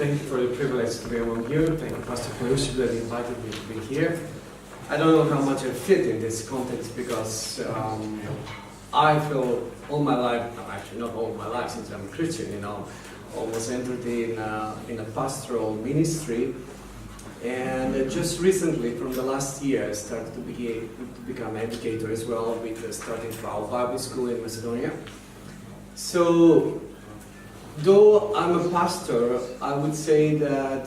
thank you for the privilege to be among you. Thank you, Pastor Pelusi, that invited me to be here. I don't know how much I fit in this context because I feel all my life, actually not all my life since I'm a Christian, almost entered in a pastoral ministry. And just recently, from the last year, I started to become an educator as well, with starting our Bible school in Macedonia. So, though I'm a pastor, I would say that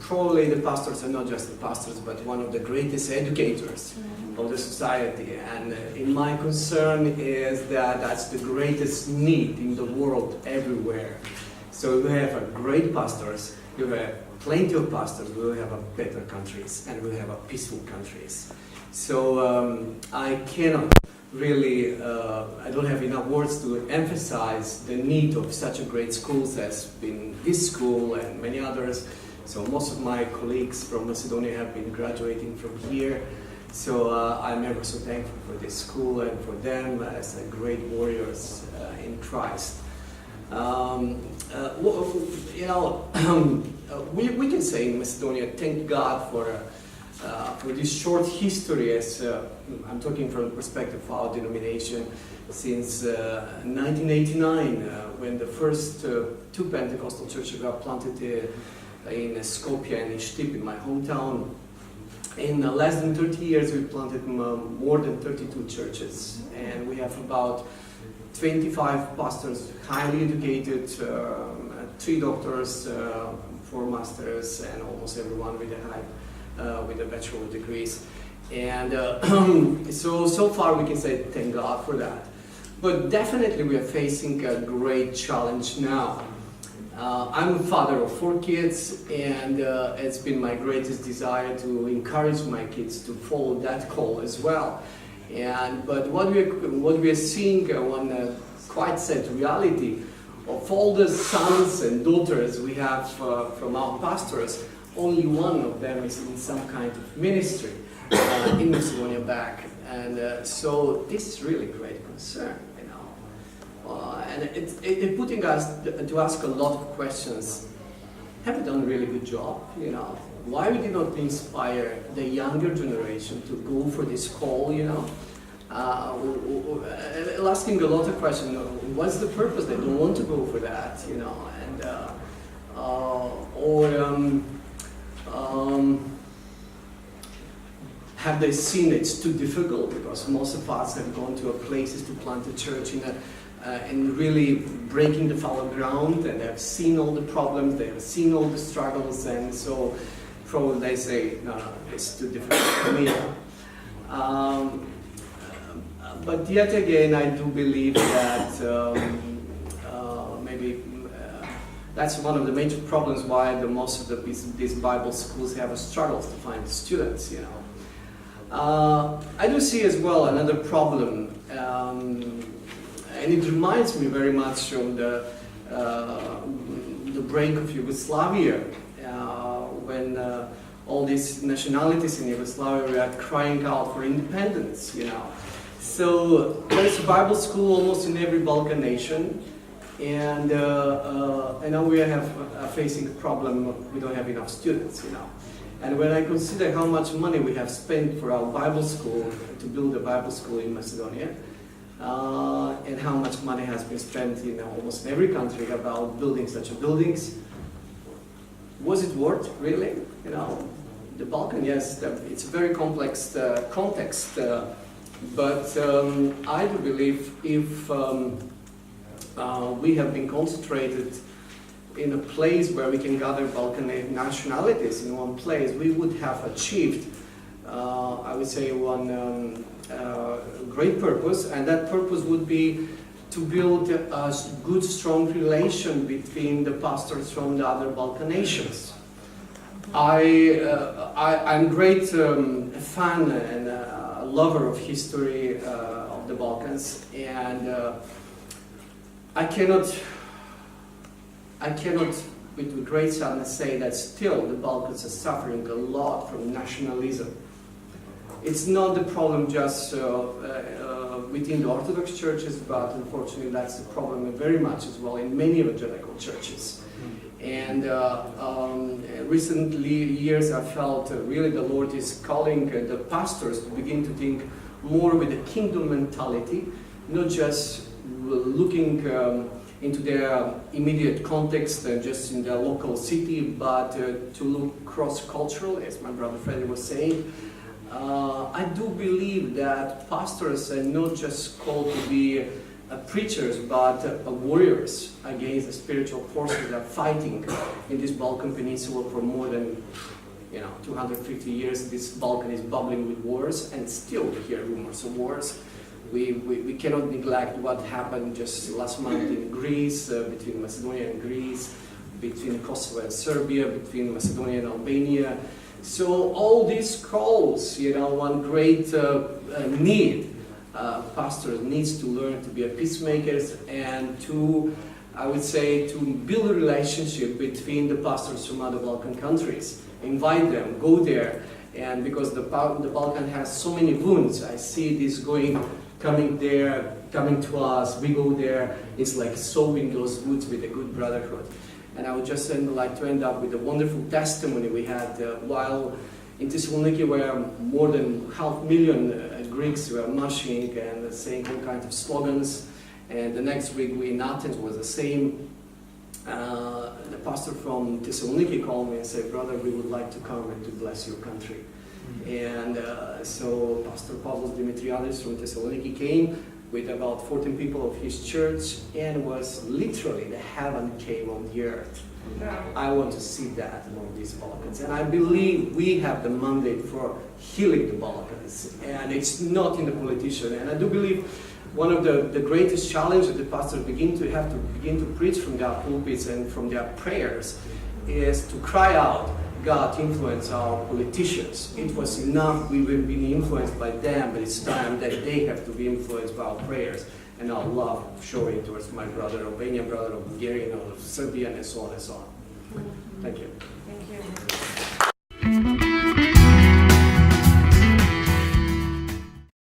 probably the pastors are not just the pastors, but one of the greatest educators of the society. And in my concern is that that's the greatest need in the world everywhere. So we have great pastors, you have plenty of pastors, we will have a better countries, and we will have a peaceful countries. So I cannot really, I don't have enough words to emphasize the need of such a great schools as been this school and many others. So most of my colleagues from Macedonia have been graduating from here. So I'm ever so thankful for this school and for them as great warriors in Christ. We can say in Macedonia, thank God for this short history, as I'm talking from the perspective of our denomination, since 1989, when the first two Pentecostal churches got planted in Skopje and in Štip, in my hometown. In less than 30 years, we planted more than 32 churches, and we have about 25 pastors, highly educated, 3 doctors, 4 masters, and almost everyone with a bachelor degrees. And so far we can say thank God for that. But definitely we are facing a great challenge now. I'm a father of 4 kids, and it's been my greatest desire to encourage my kids to follow that call as well. But what we are seeing, one quite sad reality of all the sons and daughters we have from our pastors, only one of them is in some kind of ministry in Macedonia back, and so this is really great concern, and it's putting us to ask a lot of questions. Have we done a really good job? Why we did not inspire the younger generation to go for this call? Asking a lot of questions. What's the purpose? They don't want to go for that, have they seen it's too difficult? Because most of us have gone to places to plant a church and really breaking the fallow ground, and they've seen all the problems, they've seen all the struggles, and so probably they say, no, it's too difficult for me. But yet again, I do believe that maybe that's one of the major problems why most of these Bible schools have struggles to find students. I do see as well another problem, and it reminds me very much of the break of Yugoslavia, when all these nationalities in Yugoslavia were crying out for independence. So there's a Bible school almost in every Balkan nation, and now we have facing a problem. We don't have enough students, And when I consider how much money we have spent for our Bible school, to build a Bible school in Macedonia, and how much money has been spent in almost every country about building such buildings, was it worth really? The Balkan, yes, it's a very complex context, but I do believe if we have been concentrated in a place where we can gather Balkan nationalities in one place, we would have achieved, I would say, one great purpose, and that purpose would be to build a good, strong relation between the pastors from the other Balkan nations. I'm great fan and lover of history of the Balkans, and I cannot with great sadness say that still the Balkans are suffering a lot from nationalism. It's not the problem just within the Orthodox churches, but unfortunately that's the problem very much as well in many evangelical churches. And recently years I felt really the Lord is calling the pastors to begin to think more with a kingdom mentality, not just looking into their immediate context, just in their local city, but to look cross-cultural, as my brother Freddy was saying. I do believe that pastors are not just called to be preachers, but warriors against the spiritual forces that are fighting in this Balkan Peninsula for more than 250 years. This Balkan is bubbling with wars, and still we hear rumors of wars. We cannot neglect what happened just last month in Greece, between Macedonia and Greece, between Kosovo and Serbia, between Macedonia and Albania. So all these calls, one great need. Pastors needs to learn to be a peacemakers and to, I would say, to build a relationship between the pastors from other Balkan countries. Invite them, go there, and because the Balkan has so many wounds, I see this coming there, coming to us, we go there, it's like sowing those wounds with a good brotherhood. And I would just like to end up with a wonderful testimony we had while in Thessaloniki, where more than 500,000 Greeks were marching and saying all kinds of slogans. And the next week in Athens was the same. The pastor from Thessaloniki called me and said, "Brother, we would like to come and to bless your country." And so Pastor Pavlos Dimitriadis from Thessaloniki came with about 14 people of his church, and was literally the heaven came on the earth. I want to see that among these Balkans, and I believe we have the mandate for healing the Balkans, and it's not in the politician. And I do believe one of the greatest challenges that the pastors have to begin to preach from their pulpits and from their prayers is to cry out, God influence our politicians. It was enough we were being influenced by them, but it's time that they have to be influenced by our prayers and our love showing towards my brother, Albanian brother, or Bulgarian, or Serbian, and so on and so on. Thank you. Thank you.